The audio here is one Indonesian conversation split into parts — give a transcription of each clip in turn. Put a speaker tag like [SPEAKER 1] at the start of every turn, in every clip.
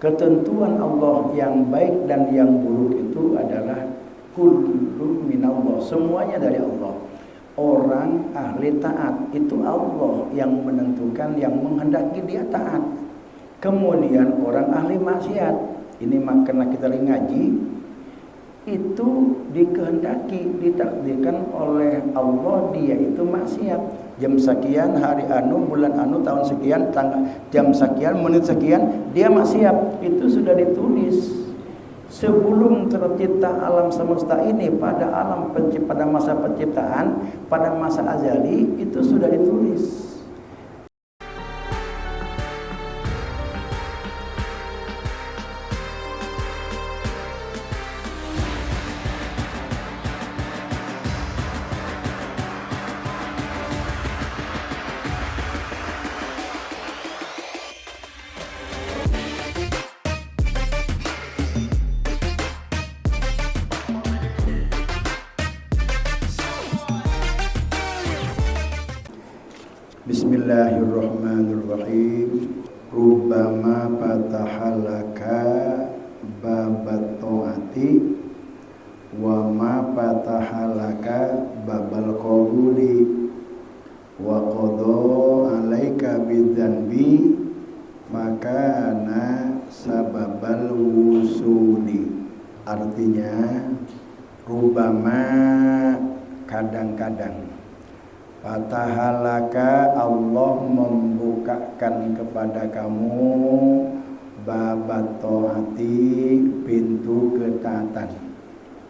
[SPEAKER 1] Ketentuan Allah yang baik dan yang buruk itu adalah kullu minallah, semuanya dari Allah. Orang ahli taat itu Allah yang menentukan, yang menghendaki dia taat. Kemudian orang ahli maksiat, ini makanya kita ngaji, itu dikehendaki, ditakdirkan oleh Allah dia itu maksiat. Jam sekian, hari anu, bulan anu, tahun sekian, jam sekian, menit sekian, dia maksiat. Itu sudah ditulis sebelum tercipta alam semesta ini, pada masa penciptaan, pada masa azali, itu sudah ditulis. Bismillahirrahmanirrahim. Rubbama fatahalaka babat ta'ati wa ma fatahalaka babal qabuli wa qada alaika bidzanbi makana sababal wusuli. Artinya rubbama, kadang-kadang, fatahalaka, Allah membukakan kepada kamu babat ta'ati, pintu ketaatan.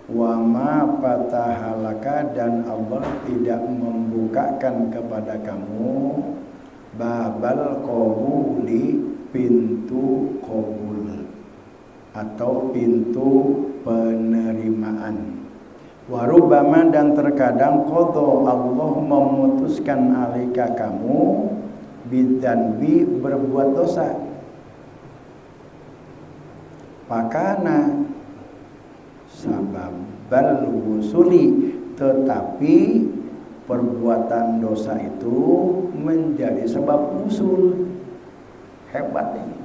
[SPEAKER 1] Wa ma fatahalaka, dan Allah tidak membukakan kepada kamu babal qabuli, pintu qabul atau pintu penerimaan. Warubama, dan terkadang qadha, Allah memutuskan alika kamu bidzanbi, berbuat dosa. Pakana sababal wusuli, tetapi perbuatan dosa itu menjadi sebab usul. Hebat ini.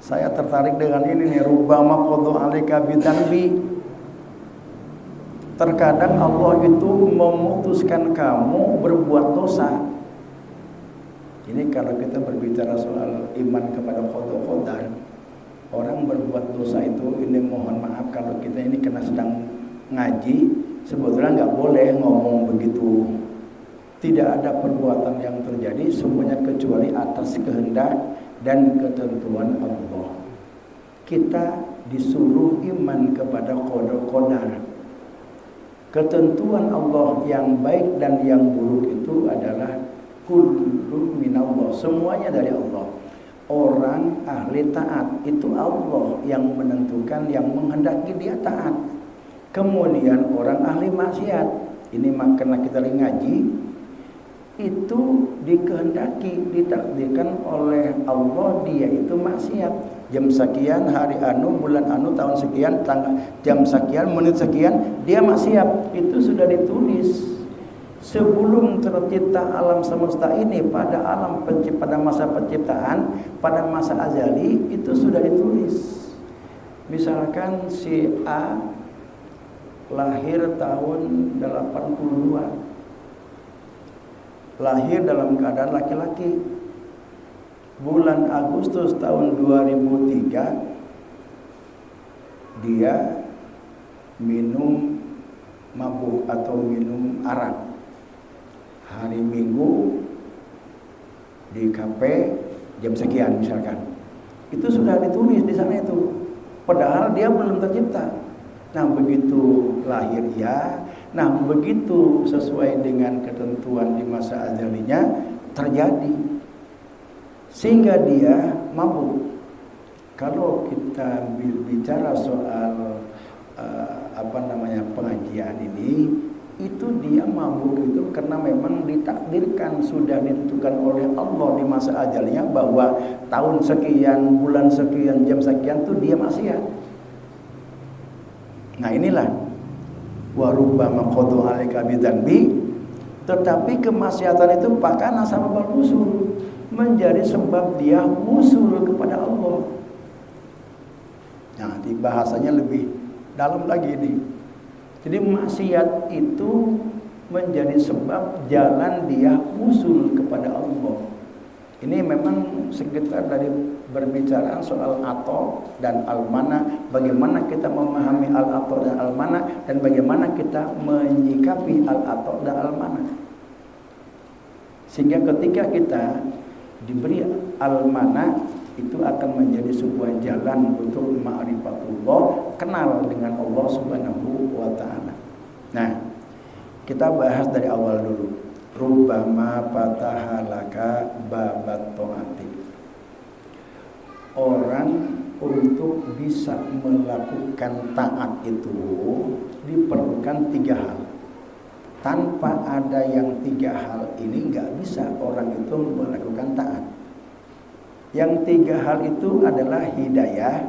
[SPEAKER 1] Saya tertarik dengan ini nih, rubbama qadha alika bidzanbi. Terkadang Allah itu memutuskan kamu berbuat dosa. Ini kalau kita berbicara soal iman kepada qada qadar, orang berbuat dosa itu, ini mohon maaf kalau kita ini kena sedang ngaji, sebetulnya nggak boleh ngomong begitu. Tidak ada perbuatan yang terjadi semuanya kecuali atas kehendak dan ketentuan Allah. Kita disuruh iman kepada qada qadar. Ketentuan Allah yang baik dan yang buruk itu adalah kullu minallah, semuanya dari Allah. Orang ahli taat itu Allah yang menentukan, yang menghendaki dia taat. Kemudian orang ahli maksiat, ini makanya kita ngaji, itu dikehendaki, ditakdirkan oleh Allah dia itu maksiat. Jam sekian, hari anu, bulan anu, tahun sekian, jam sekian, menit sekian, dia maksiat. Itu sudah ditulis sebelum tercipta alam semesta ini, pada masa penciptaan, pada masa azali, itu sudah ditulis. Misalkan si A lahir tahun 82, lahir dalam keadaan laki-laki. Bulan Agustus tahun 2003 dia minum mabuk atau minum arak. Hari Minggu di kafe jam sekian misalkan. Itu sudah ditulis di sana itu. Padahal dia belum tercipta. Nah, begitu lahir ya. Nah, begitu sesuai dengan ketentuan di masa azalinya terjadi. Sehingga dia mabuk. Kalau kita bicara soal pengajian ini, itu dia mabuk itu karena memang ditakdirkan, sudah ditentukan oleh Allah di masa ajalnya bahwa tahun sekian, bulan sekian, jam sekian tuh dia maksiat. Nah, inilah wa rubbama qadha alika bidzanbi, tetapi kemaksiatan itu pakana sababal usul. menjadi sebab dia usul kepada Allah. Nah, di bahasanya lebih dalam lagi ini. Jadi maksiat itu menjadi sebab jalan dia usul kepada Allah. Ini memang sekitar dari berbicara soal ato dan almana, bagaimana kita memahami al-ato dan almana, dan bagaimana kita menyikapi al-ato dan almana. Sehingga ketika kita diberi almana, itu akan menjadi sebuah jalan untuk ma'rifatullah, kenal dengan Allah Subhanahu wa ta'ala. Nah, kita bahas dari awal dulu. Rubbama fatahalaka babat ta'ati. Orang untuk bisa melakukan taat itu diperlukan 3 hal. Tanpa ada yang 3 hal ini nggak bisa orang itu melakukan taat. Yang 3 hal itu adalah hidayah,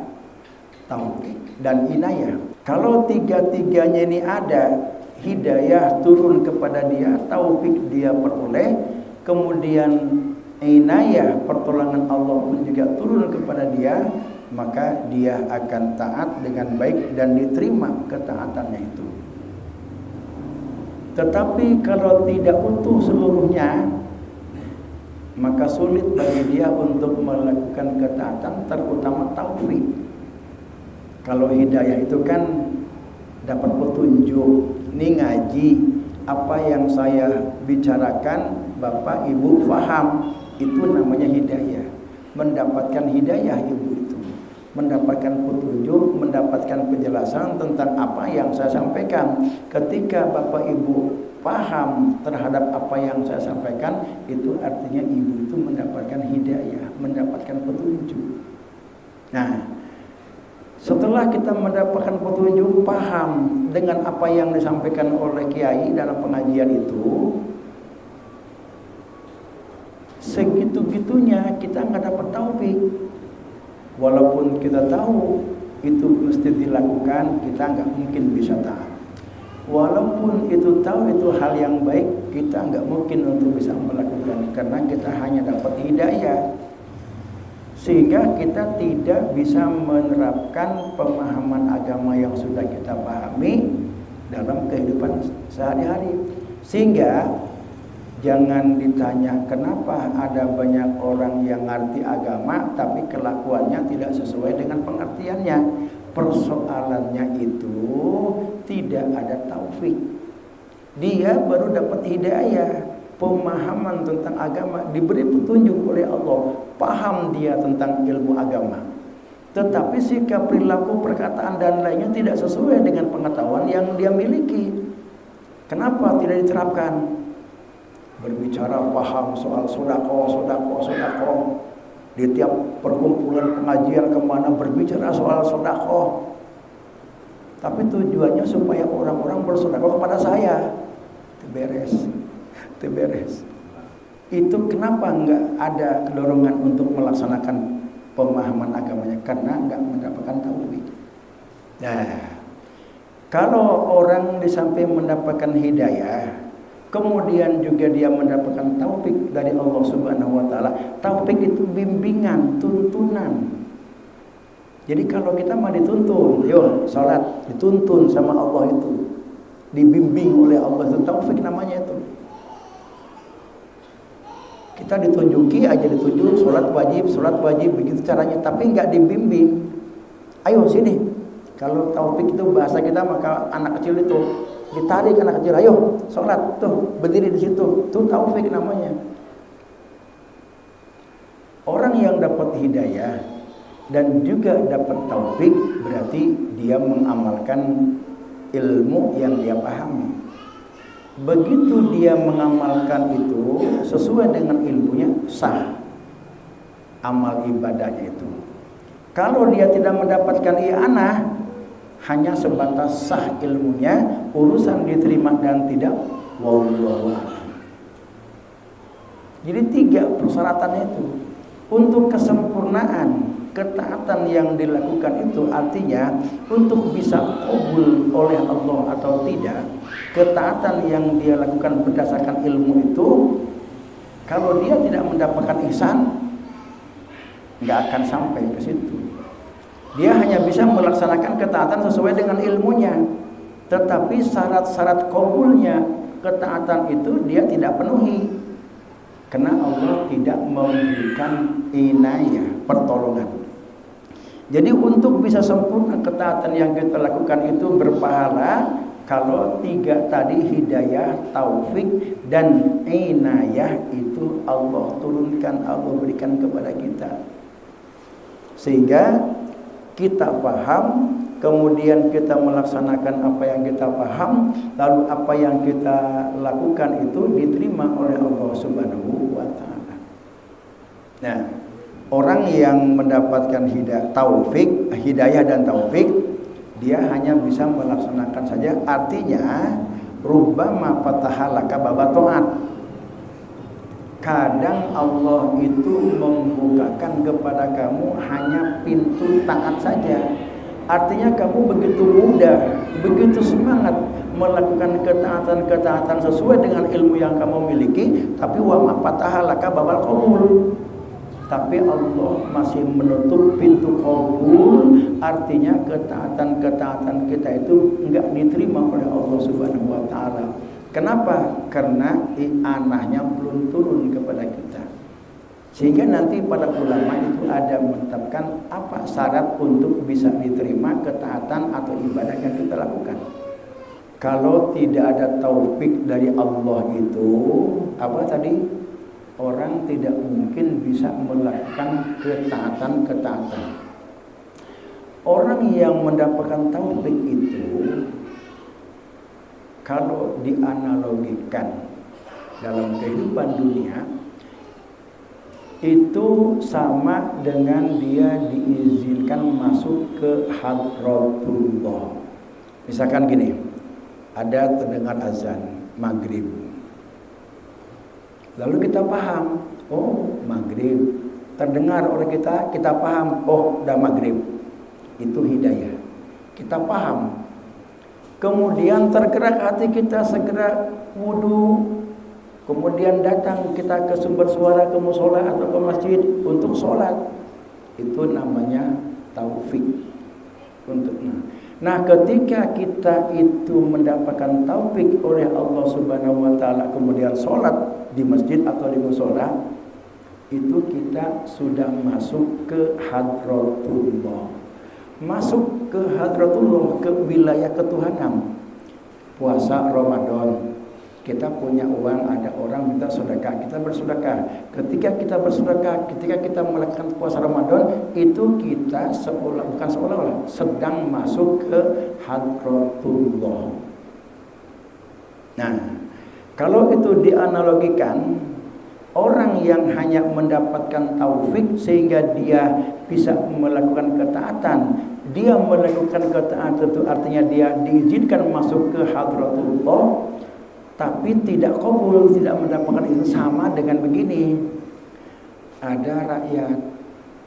[SPEAKER 1] taufik, dan inayah. Kalau 3-tiganya ini ada, hidayah turun kepada dia, taufik dia peroleh, kemudian inayah, pertolongan Allah pun juga turun kepada dia, maka dia akan taat dengan baik dan diterima ketaatannya itu. Tetapi kalau tidak utuh seluruhnya, maka sulit bagi dia untuk melakukan ketaatan, terutama taufik. Kalau hidayah itu kan dapat petunjuk, ini ngaji, apa yang saya bicarakan Bapak Ibu faham, itu namanya hidayah. Mendapatkan hidayah ibu itu, mendapatkan petunjuk, mendapatkan penjelasan tentang apa yang saya sampaikan. Ketika Bapak Ibu paham terhadap apa yang saya sampaikan, itu artinya ibu itu mendapatkan hidayah, mendapatkan petunjuk. Nah, setelah kita mendapatkan petunjuk, paham dengan apa yang disampaikan oleh kiai dalam pengajian itu, segitu-gitunya kita nggak dapat taufik. Walaupun kita tahu itu mesti dilakukan, kita nggak mungkin bisa taat. Walaupun itu tahu itu hal yang baik, kita nggak mungkin untuk bisa melakukan, karena kita hanya dapat hidayah. Sehingga kita tidak bisa menerapkan pemahaman agama yang sudah kita pahami dalam kehidupan sehari-hari. Sehingga jangan ditanya kenapa ada banyak orang yang ngerti agama tapi kelakuannya tidak sesuai dengan pengertiannya. Persoalannya itu tidak ada taufik. Dia baru dapat hidayah, pemahaman tentang agama, diberi petunjuk oleh Allah, paham dia tentang ilmu agama, tetapi sikap, perilaku, perkataan dan lainnya tidak sesuai dengan pengetahuan yang dia miliki. Kenapa tidak diterapkan? Berbicara paham soal sodako, di tiap perkumpulan pengajian kemana berbicara soal sodako, tapi tujuannya supaya orang-orang bersodako kepada saya. Itu beres. Itu kenapa nggak ada dorongan untuk melaksanakan pemahaman agamanya? Karena nggak mendapatkan taufik. Nah, kalau orang di samping mendapatkan hidayah, kemudian juga dia mendapatkan taufik dari Allah Subhanahu wa taala. Taufik itu bimbingan, tuntunan. Jadi kalau kita mau dituntun, yo salat, dituntun sama Allah itu, dibimbing oleh Allah, itu taufik namanya itu. Kita ditunjuki aja, ditunjuk salat wajib begitu caranya, tapi nggak dibimbing. Ayo sini. Kalau taufik itu bahasa kita, maka anak kecil itu ditarik, anak kecil, ayo sholat tuh, berdiri di situ, tuh taufik namanya. Orang yang dapat hidayah dan juga dapat taufik berarti dia mengamalkan ilmu yang dia pahami. Begitu dia mengamalkan itu sesuai dengan ilmunya, sah amal ibadahnya itu. Kalau dia tidak mendapatkan i'anah, hanya sebatas sah ilmunya, urusan diterima dan tidak, wallahu a'lam. Jadi 3 persyaratannya itu. Untuk kesempurnaan ketaatan yang dilakukan itu, artinya untuk bisa qabul oleh Allah atau tidak, ketaatan yang dia lakukan berdasarkan ilmu itu Kalau dia tidak mendapatkan ihsan, nggak akan sampai ke situ. Dia hanya bisa melaksanakan ketaatan sesuai dengan ilmunya, tetapi syarat-syarat kabulnya ketaatan itu dia tidak penuhi, karena Allah tidak memberikan inayah, pertolongan. Jadi untuk bisa sempurna ketaatan yang kita lakukan itu berpahala kalau 3 tadi, hidayah, taufik, dan inayah itu Allah turunkan, Allah berikan kepada kita. Sehingga kita paham, kemudian kita melaksanakan apa yang kita paham, lalu apa yang kita lakukan itu diterima oleh Allah Subhanahu wa taala. Nah, orang yang mendapatkan hidayah dan taufik, dia hanya bisa melaksanakan saja. Artinya, rubbama fatahalaka baba taat. Kadang Allah itu membukakan kepada kamu hanya pintu taat saja. Artinya kamu begitu mudah, begitu semangat melakukan ketaatan-ketaatan sesuai dengan ilmu yang kamu miliki, tapi wa ma fatahalaka babal qabul. Tapi Allah masih menutup pintu qabul, artinya ketaatan-ketaatan kita itu enggak diterima oleh Allah Subhanahu wa taala. Kenapa? Karena i'anahnya belum turun kepada kita. Sehingga nanti para ulama itu ada menetapkan apa syarat untuk bisa diterima ketaatan atau ibadah yang kita lakukan. Kalau tidak ada taufik dari Allah itu, apa tadi? Orang tidak mungkin bisa melakukan ketaatan-ketaatan. Orang yang mendapatkan taufik itu, kalau dianalogikan dalam kehidupan dunia, itu sama dengan dia diizinkan masuk ke hadratullah. Misalkan gini, ada terdengar azan maghrib, lalu kita paham, oh maghrib, terdengar oleh kita paham, oh udah maghrib, itu hidayah, kita paham. Kemudian tergerak hati kita, segera wudu, kemudian datang kita ke sumber suara, ke musola atau ke masjid untuk sholat. Itu namanya taufik untuknya. Nah, ketika kita itu mendapatkan taufik oleh Allah Subhanahu wa taala, kemudian sholat di masjid atau di musola, itu kita sudah masuk ke hadratullah. Masuk ke hadratullah, ke wilayah ketuhanan. Puasa Ramadan, kita punya uang, ada orang minta sedekah, kita bersedekah. Ketika kita bersedekah, ketika kita melakukan puasa Ramadan, itu kita bukan seolah-olah sedang masuk ke hadratullah. Nah, kalau itu dianalogikan, orang yang hanya mendapatkan taufik sehingga dia bisa melakukan ketaatan, dia melakukan ketaatan itu artinya dia diizinkan masuk ke hadratullah, tapi tidak qabul, tidak mendapatkan itu. Sama dengan begini, ada rakyat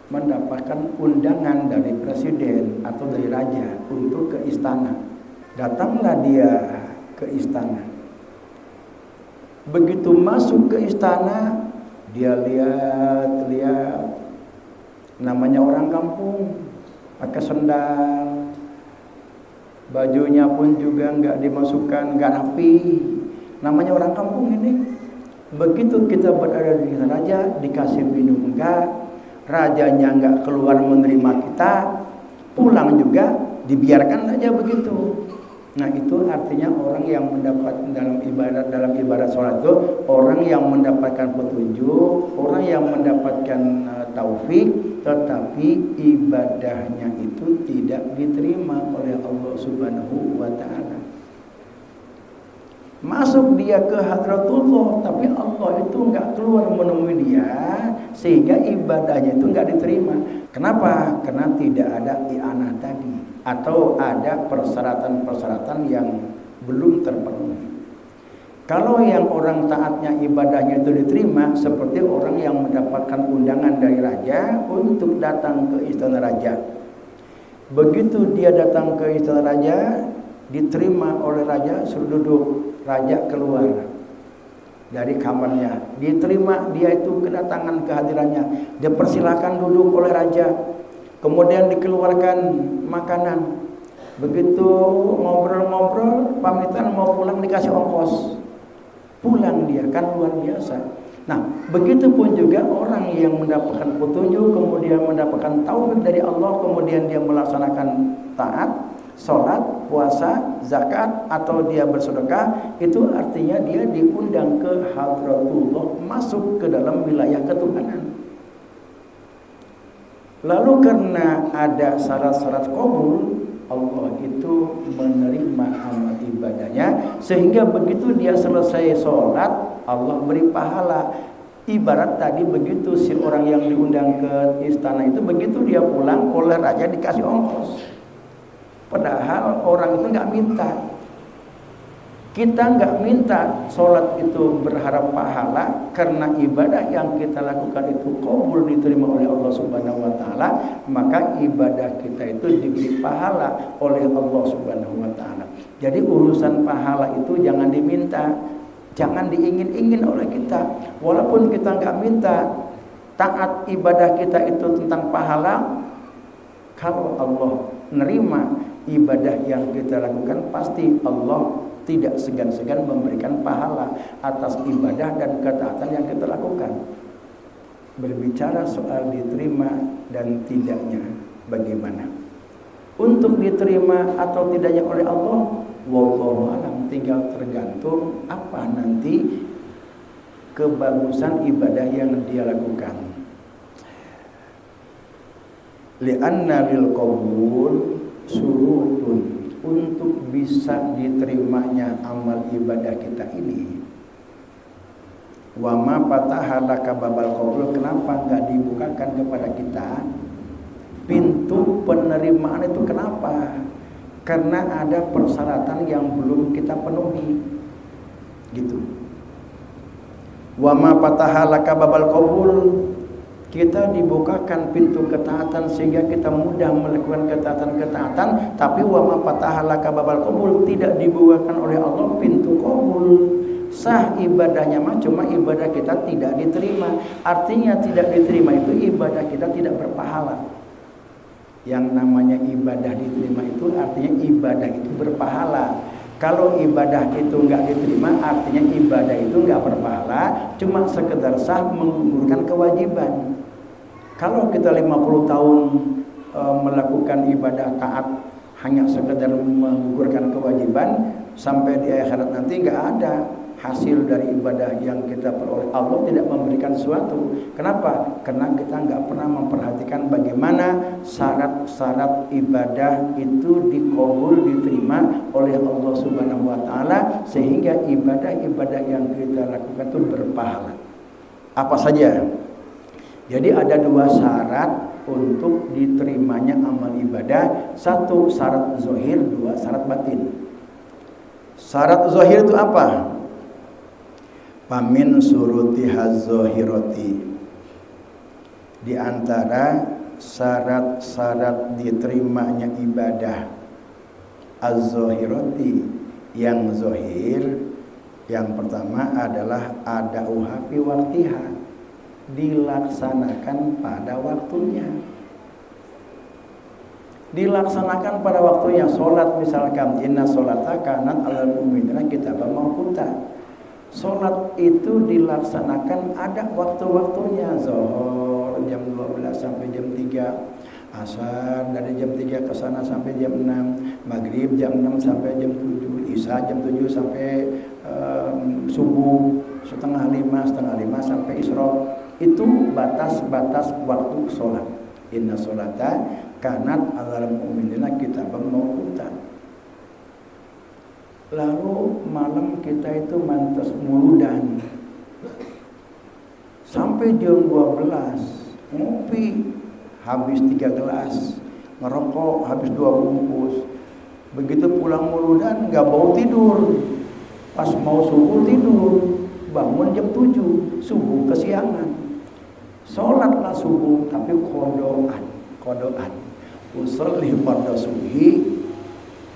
[SPEAKER 1] mendapatkan undangan dari presiden atau dari raja untuk ke istana. Datanglah dia ke istana. Begitu masuk ke istana, dia lihat, namanya orang kampung, pakai sendal, bajunya pun juga nggak dimasukkan, nggak rapi. Namanya orang kampung ini. Begitu kita berada di raja, dikasih minum enggak, rajanya enggak keluar menerima kita, pulang juga dibiarkan saja begitu. Nah, itu artinya orang yang mendapat dalam ibadat sholat itu orang yang mendapatkan petunjuk, orang yang mendapatkan taufik, tetapi ibadahnya itu tidak diterima oleh Allah Subhanahu wa taala. Masuk dia ke hadratullah, tapi Allah itu enggak keluar menemui dia, sehingga ibadahnya itu enggak diterima. Kenapa? Karena tidak ada i'anah tadi, atau ada persyaratan-persyaratan yang belum terpenuhi. Kalau yang orang taatnya ibadahnya itu diterima, seperti orang yang mendapatkan undangan dari raja untuk datang ke istana raja. Begitu dia datang ke istana raja, diterima oleh raja, suruh duduk. Raja keluar. dari kamarnya. Diterima dia itu kedatangan kehadirannya. Dia persilakan duduk oleh raja. Kemudian dikeluarkan makanan. Begitu ngobrol-ngobrol, pamitan mau pulang dikasih ongkos. Pulang dia, kan luar biasa. Nah, begitu pun juga orang yang mendapatkan petunjuk, kemudian mendapatkan tauhid dari Allah, kemudian dia melaksanakan taat, sholat, puasa, zakat, atau dia bersedekah, itu artinya dia diundang ke hadratullah, masuk ke dalam wilayah ketuhanan. Lalu karena ada syarat-syarat qabul, Allah itu menerima amal ibadahnya, sehingga begitu dia selesai sholat, Allah beri pahala. Ibarat tadi begitu si orang yang diundang ke istana itu, begitu dia pulang oleh raja dikasih ongkos. Padahal orang itu nggak minta. Kita nggak minta sholat itu berharap pahala, karena ibadah yang kita lakukan itu qabul, diterima oleh Allah Subhanahu wa taala, maka ibadah kita itu diberi pahala oleh Allah Subhanahu wa taala. Jadi urusan pahala itu jangan diminta, jangan diingin-ingin oleh kita. Walaupun kita nggak minta, taat ibadah kita itu tentang pahala, kalau Allah nerima ibadah yang kita lakukan, pasti Allah tidak segan-segan memberikan pahala atas ibadah dan ketaatan yang kita lakukan. Berbicara soal diterima dan tidaknya, bagaimana? Untuk diterima atau tidaknya oleh Allah, wallahu alam, tinggal tergantung apa nanti kebagusan ibadah yang dia lakukan. Li'anna lil qabul surutun, untuk bisa diterimanya amal ibadah kita ini. Wa ma fataha laka babal qabul, kenapa enggak dibukakan kepada kita pintu penerimaan itu? Kenapa? Karena ada persyaratan yang belum kita penuhi. Gitu. Wa ma fataha laka babal qabul, kita dibukakan pintu ketaatan sehingga kita mudah melakukan ketaatan-ketaatan, tapi wa ma fataha laka babal qabul, tidak dibukakan oleh Allah pintu qabul. Sah ibadahnya mah, cuma ibadah kita tidak diterima. Artinya tidak diterima itu ibadah kita tidak berpahala. Yang namanya ibadah diterima itu artinya ibadah itu berpahala. Kalau ibadah itu enggak diterima, artinya ibadah itu enggak berpahala, cuma sekedar sah menggugurkan kewajiban. Kalau kita 50 tahun melakukan ibadah taat hanya sekedar menggugurkan kewajiban, sampai di akhirat nanti enggak ada hasil dari ibadah yang kita peroleh. Allah tidak memberikan sesuatu. Kenapa? Karena kita enggak pernah memperhatikan bagaimana syarat-syarat ibadah itu dikabul, diterima oleh Allah Subhanahu wa taala, sehingga ibadah-ibadah yang kita lakukan itu berpahala. Apa saja? Jadi ada dua syarat untuk diterimanya amal ibadah. Satu syarat zahir, dua syarat batin. Syarat zahir itu apa? Pamin suruti hazzohiroti, di antara syarat-syarat diterimanya ibadah az-zohiroti yang zohir, yang pertama adalah adauha fi waqtiha, dilaksanakan pada waktunya. Dilaksanakan pada waktunya. Sholat misalkan, inna sholata kanat alal mu'minina kitaban mawquta. Sholat itu dilaksanakan ada waktu-waktunya. Zuhur jam 12 sampai jam 3, asar dari jam 3 ke sana sampai jam 6, maghrib jam 6 sampai jam 7, isya jam 7 sampai subuh setengah 5 sampai isra. Itu batas-batas waktu sholat. Inna sholata kanat alal mu'minina kitaban mawquta. Lalu malam kita itu mantas muludan sampai jam 12, ngopi habis 3 gelas, ngerokok habis 2 bungkus. Begitu pulang muludan nggak mau tidur, pas mau subuh tidur, bangun jam 7, subuh kesiangan. Sholatlah subuh tapi kodoan. Usolli fardhu subhi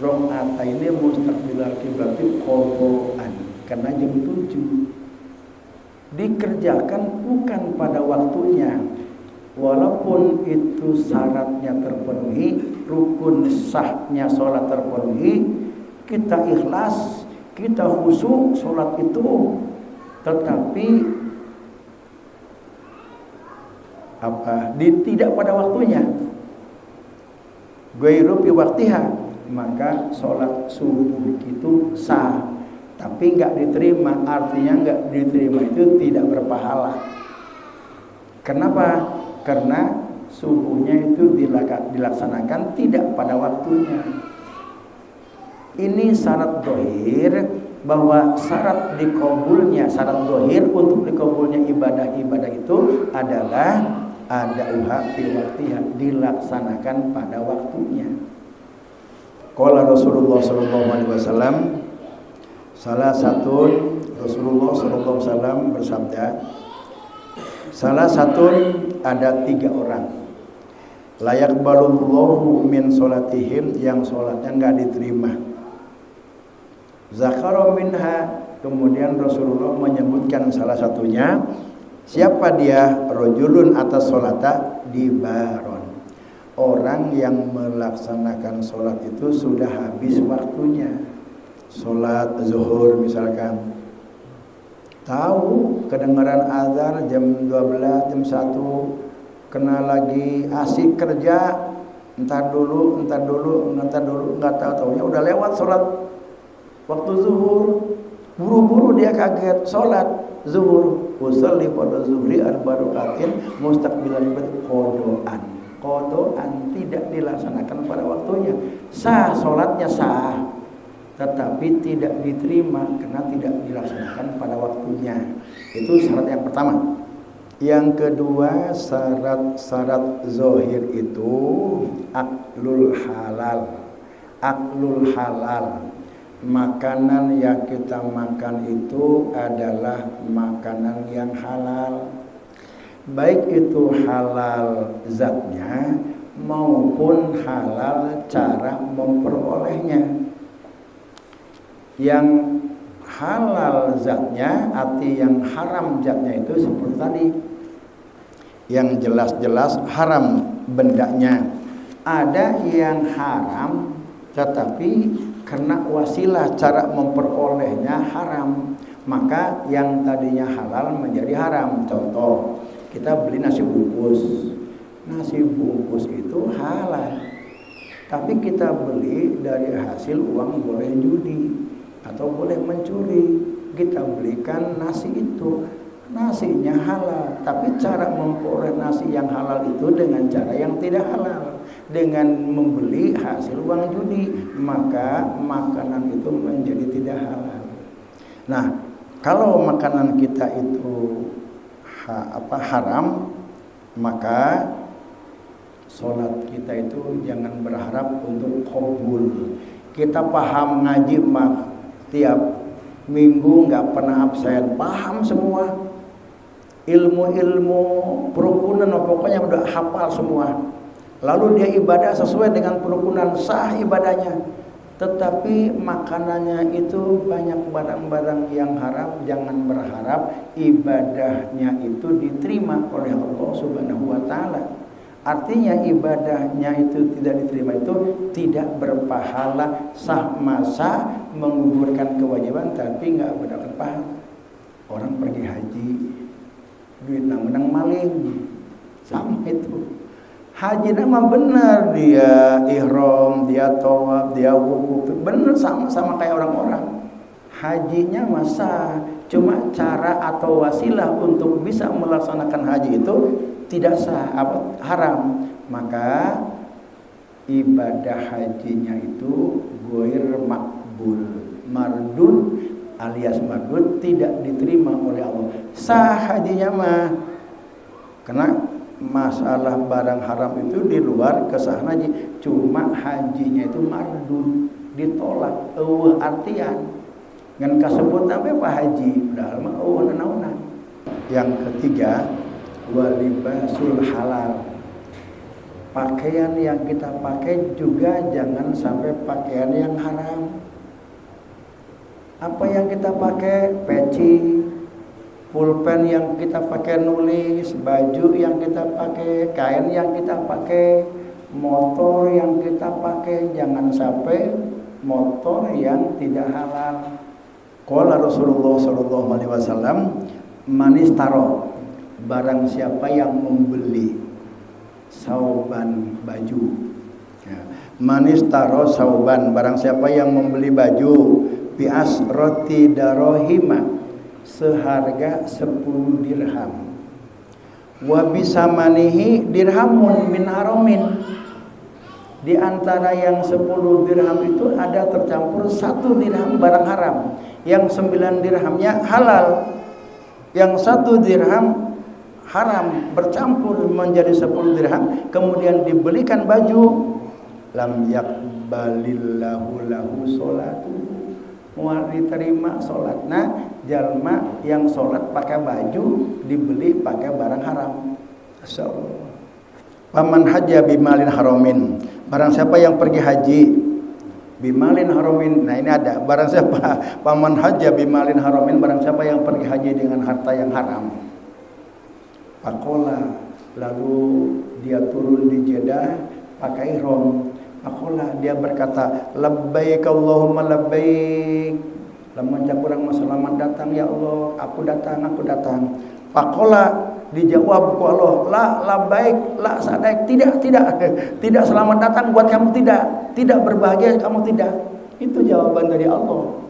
[SPEAKER 1] rakaat ini mustaqbilal kiblat kodoan, karena jam 7 dikerjakan bukan pada waktunya, walaupun itu syaratnya terpenuhi, rukun sahnya sholat terpenuhi, kita ikhlas, kita khusyuk sholat itu, tetapi tidak pada waktunya, ghairu fi waqtiha, maka sholat subuh itu sah, tapi nggak diterima. Artinya nggak diterima itu tidak berpahala. Kenapa? Karena subuhnya itu dilaksanakan tidak pada waktunya. Ini syarat dohir, bahwa syarat dikabulnya, syarat dohir untuk dikabulnya ibadah-ibadah itu adalah ada fi waqtiha, dilaksanakan pada waktunya. Qala Rasulullah sallallahu alaihi wasallam, salah satu Rasulullah sallallahu alaihi wasallam bersabda, salah satu ada 3 orang, layak balullahu min sholatihim, yang sholatnya nggak diterima. Zakara minha, kemudian Rasulullah menyebutkan salah satunya. Siapa dia? Rajulun atas sholata dibaron, orang yang melaksanakan sholat itu sudah habis waktunya. Sholat zuhur misalkan, tahu kedengaran azan jam 12, jam 1, kena lagi asik kerja, entar dulu, nggak tahu-tahunya udah lewat sholat waktu zuhur. Buru-buru dia kaget sholat zuhur, usolli pada zuhri arba'atin mustaqbilan kodoan, tidak dilaksanakan pada waktunya. Sah, sholatnya sah, tetapi tidak diterima karena tidak dilaksanakan pada waktunya. Itu syarat yang pertama. Yang kedua, syarat zahir itu aklul halal. Makanan yang kita makan itu adalah makanan yang halal, baik itu halal zatnya maupun halal cara memperolehnya. Yang halal zatnya, arti yang haram zatnya itu seperti tadi, yang jelas-jelas haram bendanya. Ada yang haram tetapi karena wasilah cara memperolehnya haram, maka yang tadinya halal menjadi haram. Contoh, kita beli nasi bungkus itu halal, tapi kita beli dari hasil uang boleh judi atau boleh mencuri. Kita belikan nasi itu, nasinya halal, tapi cara memperoleh nasi yang halal itu dengan cara yang tidak halal, dengan membeli hasil uang judi, maka makanan itu menjadi tidak halal. Nah, kalau makanan kita itu haram, maka sholat kita itu jangan berharap untuk qabul. Kita paham ngaji mah tiap minggu nggak pernah absen, paham semua ilmu-ilmu perukunan, pokoknya udah hafal semua. Lalu dia ibadah sesuai dengan perukunan, sah ibadahnya. Tetapi makanannya itu banyak barang-barang yang haram. Jangan berharap ibadahnya itu diterima oleh Allah Subhanahu wa Ta'ala. Artinya ibadahnya itu tidak diterima itu tidak berpahala, sah masa menggugurkan kewajiban tapi nggak mendapat pahala. Orang pergi haji, duit menang maling, sama itu. Haji nama benar, dia ihram, dia tawaf, dia wukuf, benar sama kayak orang-orang. Hajinya masa, cuma cara atau wasilah untuk bisa melaksanakan haji itu tidak sah, haram. Maka ibadah hajinya itu ghair makbul, mardud alias mardud, tidak diterima oleh Allah. Sah hajinya mah, karena masalah barang haram itu di luar kesahan haji, cuma hajinya itu mardud, ditolak. Artian ngan kasebut apa haji udah mah naon. Yang ketiga, walibasul halal. Pakaian yang kita pakai juga jangan sampai pakaian yang haram. Apa yang kita pakai? Peci, pulpen yang kita pakai nulis, baju yang kita pakai, kain yang kita pakai, motor yang kita pakai, jangan sampai motor yang tidak halal. Qala Rasulullah sallallahu alaihi wasallam, manistaro, barang siapa yang membeli sauban baju. Ya. Manistaro sauban, barang siapa yang membeli baju bi asrati darahima, seharga 10 dirham. Wa bisamanihi dirhamun min haramin. Di antara yang 10 dirham itu ada tercampur 1 dirham barang haram. Yang 9 dirhamnya halal. Yang 1 dirham haram bercampur menjadi 10 dirham, kemudian dibelikan baju, lam yakbalillahu lahu sholatu, mual diterima salatna jalma yang salat pakai baju dibeli pakai barang haram. Masyaallah. Paman haja bimalin haramin, barang siapa yang pergi haji bimalin haramin. Nah ini ada, barang siapa paman haja bimalin haramin, barang siapa yang pergi haji dengan harta yang haram. Pakola, lalu dia turun di Jeddah pakai ihram. Pakola, dia berkata, labbaik Allahumma labbaik. Lamun cak urang selamat datang ya Allah, aku datang. Pakola, dijawab ku Allah, la labbaik, la sadaik, tidak selamat datang buat kamu, tidak berbahagia kamu, tidak. Itu jawaban dari Allah.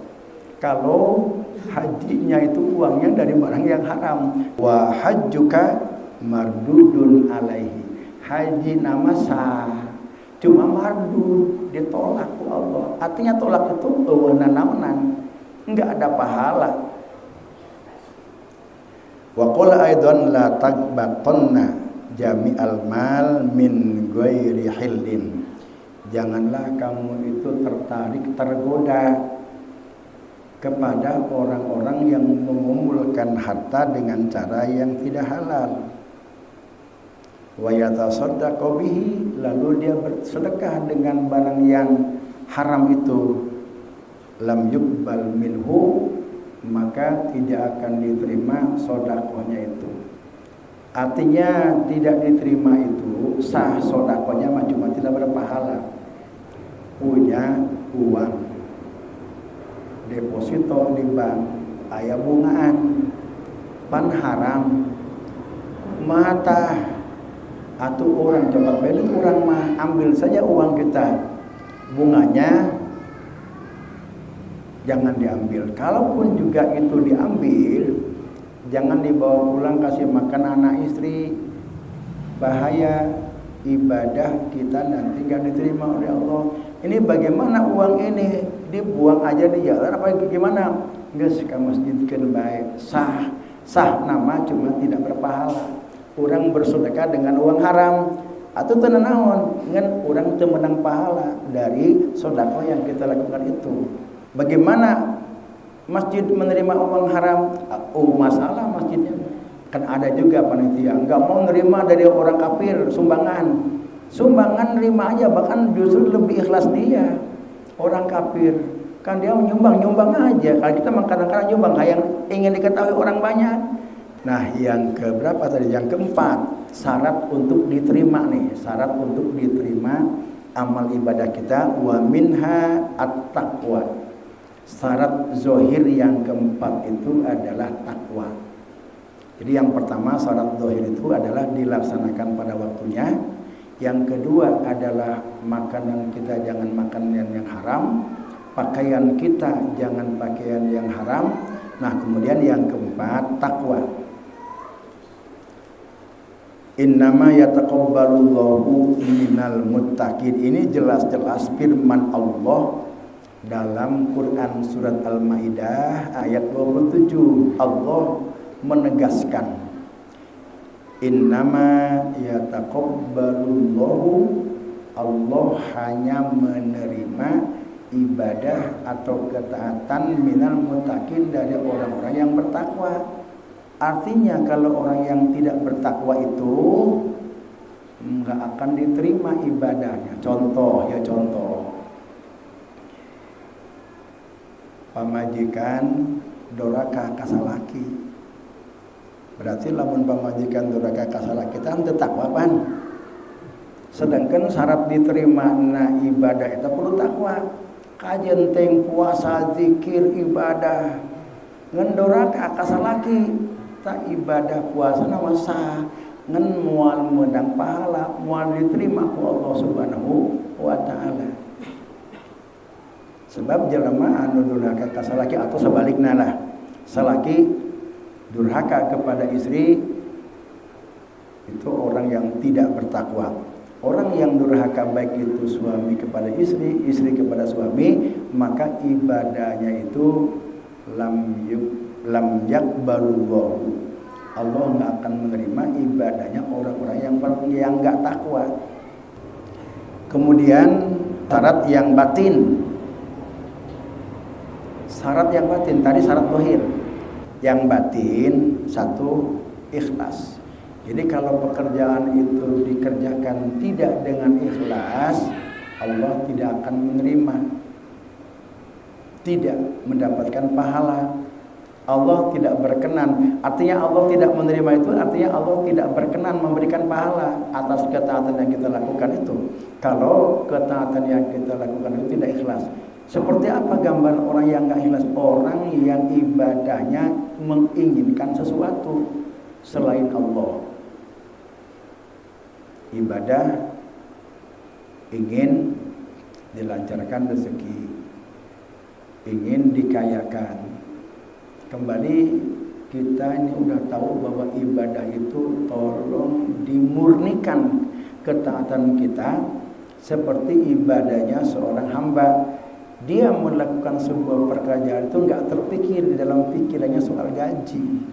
[SPEAKER 1] Kalau hajinya itu uangnya dari barang yang haram. Wa hajjuka mardudun alaihi, haji nama sah, cuma mardud, ditolak ku Allah. Artinya tolak itu wewenang-wewenang, enggak ada pahala. Wa qala aidan la taqbatanna jami'al mal min ghairi hillin, janganlah kamu itu tergoda kepada orang-orang yang mengumpulkan harta dengan cara yang tidak halal. Wa yatasaddaqu bihi, lalu dia bersedekah dengan barang yang haram itu, lam yuqbal minhu, maka tidak akan diterima sedekahnya itu. Artinya tidak diterima itu sah sedekahnya, cuma tidak berpahala. Punya uang deposito di bank, aya bungaan, pan haram, mata atau orang coba beli, orang mah ambil saja uang kita, bunganya jangan diambil. Kalaupun juga itu diambil, jangan dibawa pulang kasih makan anak istri, bahaya, ibadah kita nanti gak diterima oleh Allah. Ini bagaimana uang ini dibuang aja di jalan apa gimana? Geus ka masjid keun bae, sah nama, cuma tidak berpahala. Orang bersedekah dengan uang haram atau teu naon ngan urang teu menang pahala dari sedekah yang kita lakukan itu. Bagaimana masjid menerima uang haram? Oh, masalah masjidnya. Kan ada juga panitia enggak mau nerima dari orang kafir sumbangan. Sumbangan nerima aja, bahkan justru lebih ikhlas dia. Orang kafir kan dia nyumbang aja. Kalau kita kadang-kadang nyumbang yang ingin diketahui orang banyak. Nah, yang keberapa tadi? Yang keempat, syarat untuk diterima nih. Syarat untuk diterima amal ibadah kita, wa minha at-taqwa. Syarat zohir yang keempat itu adalah takwa. Jadi yang pertama syarat zohir itu adalah dilaksanakan pada waktunya. Yang kedua adalah makanan kita jangan makanan yang haram, pakaian kita jangan pakaian yang haram. Nah, kemudian yang keempat takwa. Innama yataqabbalullahu minal muttaqin. Ini jelas-jelas firman Allah dalam Quran surat Al-Maidah ayat 27. Allah menegaskan, innama yataqabbalullahu, Allah hanya menerima ibadah atau ketaatan minal muttaqin, dari orang-orang yang bertakwa. Artinya kalau orang yang tidak bertakwa itu enggak akan diterima ibadahnya. Contoh, pamajikan doraka kasalaki, Berarti lamun pamajikan durhaka ka salaki teh takwa pan. Sedangkan syarat diterima ibadah itu perlu takwa. Kajen teng puasa, zikir, ibadah. Ngan durhaka ka salaki tak ibadah puasa nama sah. Ngan moal menang pahala, moal diterima ku Allah Subhanahu wa taala. Sebab jelema anu durhaka ka salaki atau sebaliknya lah. Salaki durhaka kepada istri itu orang yang tidak bertakwa. Orang yang durhaka baik itu suami kepada istri, istri kepada suami, maka ibadahnya itu lam yakbalullahu. Allah enggak akan menerima ibadahnya orang-orang yang enggak takwa. Kemudian syarat yang batin. Syarat yang batin tadi syarat zahir. Yang batin satu ikhlas. Jadi kalau pekerjaan itu dikerjakan tidak dengan ikhlas, Allah tidak akan menerima. Tidak mendapatkan pahala. Allah tidak berkenan. Artinya Allah tidak menerima itu artinya Allah tidak berkenan memberikan pahala atas ketaatan yang kita lakukan itu. Kalau ketaatan yang kita lakukan itu tidak ikhlas. Seperti apa gambar orang yang enggak ikhlas? Orang yang ibadahnya menginginkan sesuatu selain Allah. Ibadah ingin dilancarkan rezeki, ingin dikayakan. Kembali kita ini udah tahu bahwa ibadah itu tolong dimurnikan ketaatan kita seperti ibadahnya seorang hamba. Dia melakukan sebuah pekerjaan itu enggak terpikir di dalam pikirannya soal gaji.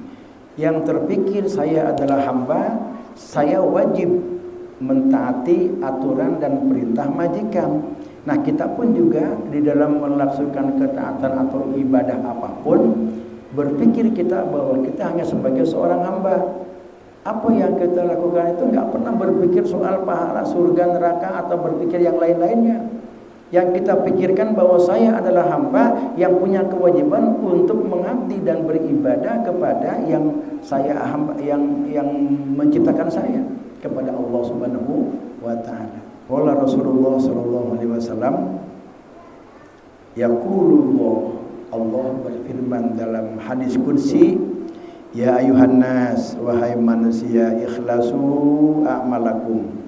[SPEAKER 1] Yang terpikir saya adalah hamba, saya wajib mentaati aturan dan perintah majikan. Nah, kita pun juga di dalam melaksanakan ketaatan atau ibadah apapun, berpikir kita bahwa kita hanya sebagai seorang hamba. Apa yang kita lakukan itu enggak pernah berpikir soal pahala surga neraka atau berpikir yang lain-lainnya. Yang kita pikirkan bahwa saya adalah hamba yang punya kewajiban untuk mengabdi dan beribadah kepada yang saya hamba yang menciptakan saya, kepada Allah Subhanahu wa taala. Qala Rasulullah sallallahu alaihi wasallam, yaqulullah, Allah berfirman dalam hadis qudsi, ya ayuhan nas, wahai manusia, ikhlasu a'malakum.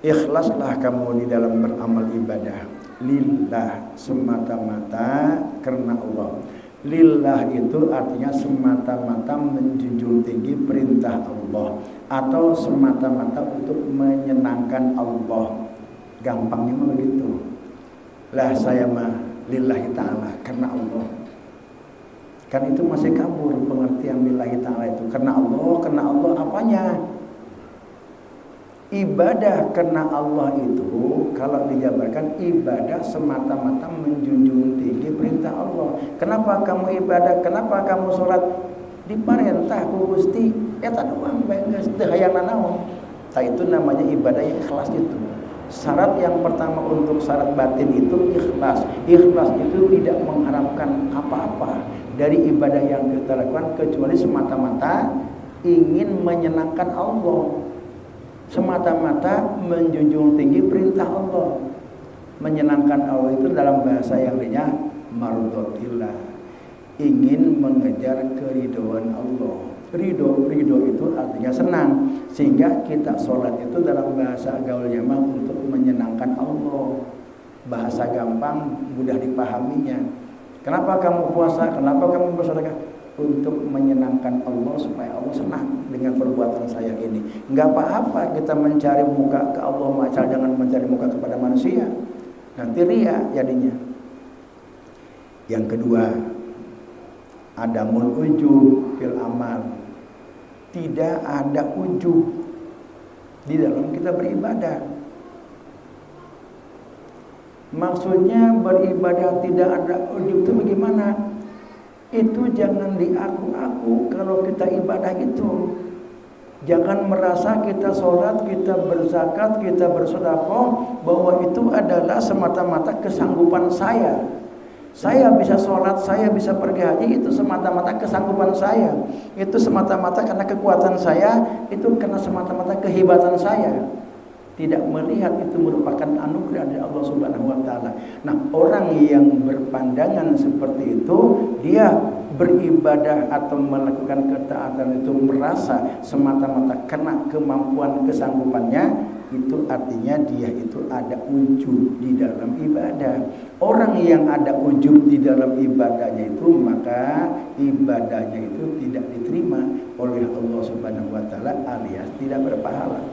[SPEAKER 1] Ikhlaslah kamu di dalam beramal ibadah lillah, semata-mata karena Allah. Lillah itu artinya semata-mata menjunjung tinggi perintah Allah atau semata-mata untuk menyenangkan Allah. Gampangnya mah begitu. Lah saya mah lillahi ta'ala, karena Allah. Kan itu masih kabur pengertian lillahi ta'ala itu. Karena Allah apanya? Ibadah karena Allah itu kalau dijabarkan ibadah semata-mata menjunjung tinggi perintah Allah. Kenapa kamu ibadah? Kenapa kamu sholat? Diparentah ku Gusti eta doang bae geus teu hayang nanaon. Tah itu namanya ibadah yang ikhlas itu. Syarat yang pertama untuk syarat batin itu ikhlas. Ikhlas itu tidak mengharapkan apa-apa dari ibadah yang kita lakukan kecuali semata-mata ingin menyenangkan Allah. Semata-mata menjunjung tinggi perintah Allah. Menyenangkan Allah itu dalam bahasa yang lainnya mardotillah, ingin mengejar keridhaan Allah. Ridho itu artinya senang. Sehingga kita sholat itu dalam bahasa gaulnya mah untuk menyenangkan Allah. Bahasa gampang, mudah dipahaminya. Kenapa kamu puasa? Kenapa kamu bersedekah? Untuk menyenangkan Allah, supaya Allah senang dengan perbuatan saya ini. Enggak apa-apa kita mencari muka ke Allah, asal jangan mencari muka kepada manusia. Nanti ria jadinya. Yang kedua, adamul ujub fil amal. Tidak ada ujub di dalam kita beribadah. Maksudnya beribadah tidak ada ujub itu bagaimana? Itu jangan diaku-aku kalau kita ibadah itu. Jangan merasa kita sholat, kita berzakat, kita bersedekah bahwa itu adalah semata-mata kesanggupan saya. Saya bisa sholat, saya bisa pergi haji, itu semata-mata kesanggupan saya. Itu semata-mata karena kekuatan saya, itu karena semata-mata kehebatan saya. Tidak melihat itu merupakan anugerah dari Allah Subhanahu wa taala. Nah, orang yang berpandangan seperti itu, dia beribadah atau melakukan ketaatan itu merasa semata-mata karena kemampuan kesanggupannya, itu artinya dia itu ada ujub di dalam ibadah. Orang yang ada ujub di dalam ibadahnya itu, maka ibadahnya itu tidak diterima oleh Allah Subhanahu wa taala alias tidak berpahala.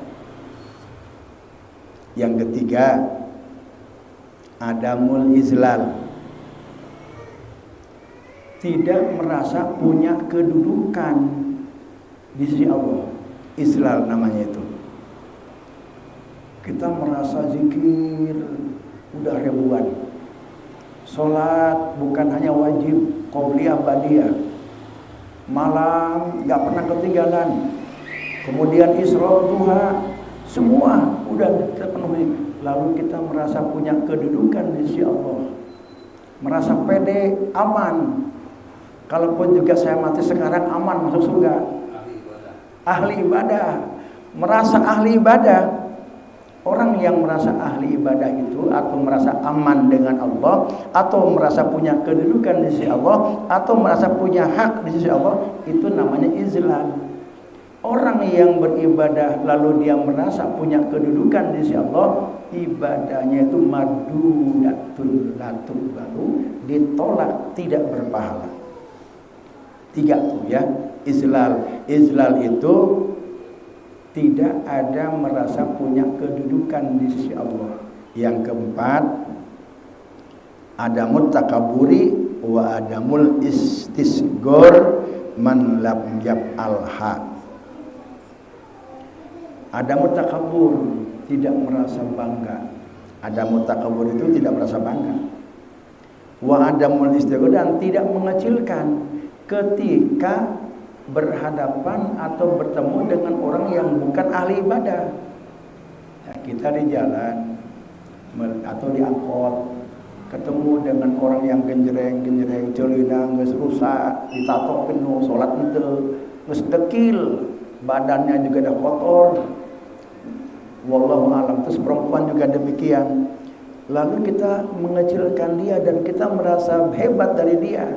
[SPEAKER 1] Yang ketiga, adamul izlal. Tidak merasa punya kedudukan di sisi Allah. Izlal namanya itu. Kita merasa zikir udah ribuan. Salat bukan hanya wajib, qobliyah badiyah. Malam enggak pernah ketinggalan. Kemudian Isra duha, semua udah terpenuhi. Lalu kita merasa punya kedudukan di sisi Allah. Merasa pede, aman. Kalaupun juga saya mati sekarang aman masuk surga. Ahli ibadah. Merasa ahli ibadah. Orang yang merasa ahli ibadah itu, atau merasa aman dengan Allah, atau merasa punya kedudukan di sisi Allah, atau merasa punya hak di sisi Allah, itu namanya izlal. Orang yang beribadah lalu dia merasa punya kedudukan di sisi Allah, ibadahnya itu mardudatun latul baru, ditolak, tidak berpahala. 3 tuh ya, izlal. Izlal itu tidak ada merasa punya kedudukan di sisi Allah. Yang keempat, adamut takaburi wa adamul istisgor man lam yaf'alha. Adamut takabur, tidak merasa bangga. Adamut takabur itu tidak merasa bangga. Wa adamul istisgor, dan tidak mengecilkan ketika berhadapan atau bertemu dengan orang yang bukan ahli ibadah. Ya, kita di jalan atau di angkot ketemu dengan orang yang genjreng ceulina geus rusak, ditato penuh, salat henteu, geus dekil, badannya juga dah kotor. Wallahu alam. Terus perempuan juga demikian. Lalu kita mengecilkan dia dan kita merasa hebat dari dia.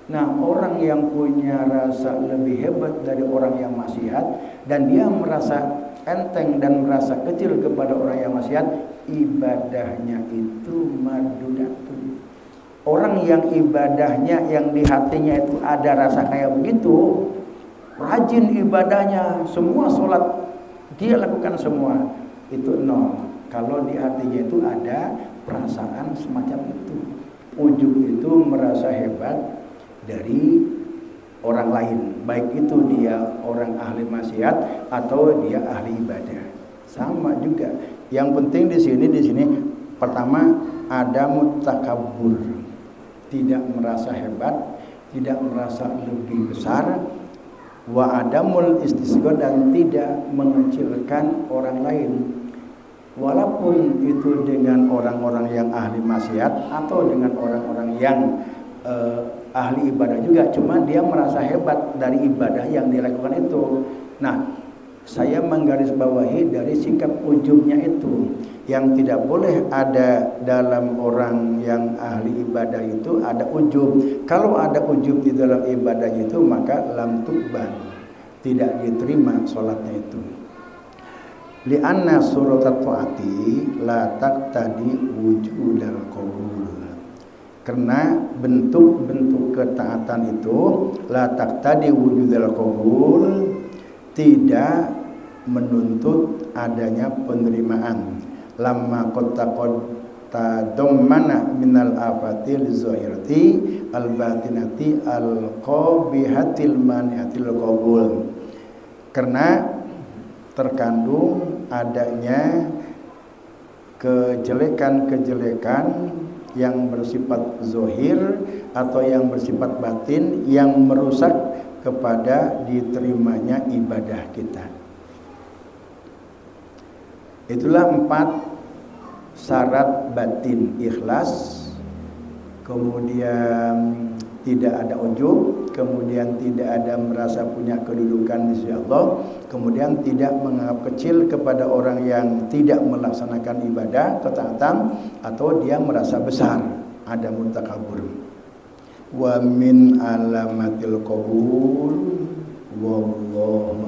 [SPEAKER 1] Nah, orang yang punya rasa lebih hebat dari orang yang maksiat dan dia merasa enteng dan merasa kecil kepada orang yang maksiat, ibadahnya itu mardudatun. Orang yang ibadahnya, yang di hatinya itu ada rasa kayak begitu, rajin ibadahnya, semua sholat dia lakukan semua, itu nol. Kalau di hatinya itu ada perasaan semacam itu, ujub itu merasa hebat dari orang lain, baik itu dia orang ahli maksiat atau dia ahli ibadah, sama juga. Yang penting di sini pertama ada mutakabur, tidak merasa hebat, tidak merasa lebih besar, wa adamul istisghar, dan tidak mengecilkan orang lain, walaupun itu dengan orang-orang yang ahli maksiat atau dengan orang-orang yang ahli ibadah juga, cuma dia merasa hebat dari ibadah yang dilakukan itu. Nah, saya menggarisbawahi dari sikap ujubnya itu, yang tidak boleh ada dalam orang yang ahli ibadah itu ada ujub. Kalau ada ujub di dalam ibadahnya itu, maka lam tuqbal, tidak diterima sholatnya itu. Li'anna suratat ta'ati la taqtadi wujudal qabul. Karena bentuk-bentuk ketaatan itu la taqtadi wujudal qabul, tidak menuntut adanya penerimaan. Lamma tadammana minal afatil zahirati al batinati al qabihatil maniatil qabul. Karena terkandung adanya kejelekan-kejelekan yang bersifat zahir atau yang bersifat batin yang merusak kepada diterimanya ibadah kita. Itulah 4 syarat batin ikhlas kemudian tidak ada ujub, kemudian tidak ada merasa punya kedudukan di sisi Allah, kemudian tidak menganggap kecil kepada orang yang tidak melaksanakan ibadah, ketaatan, atau dia merasa besar, ada mutakabur. Wa min alamatil qabul wallahu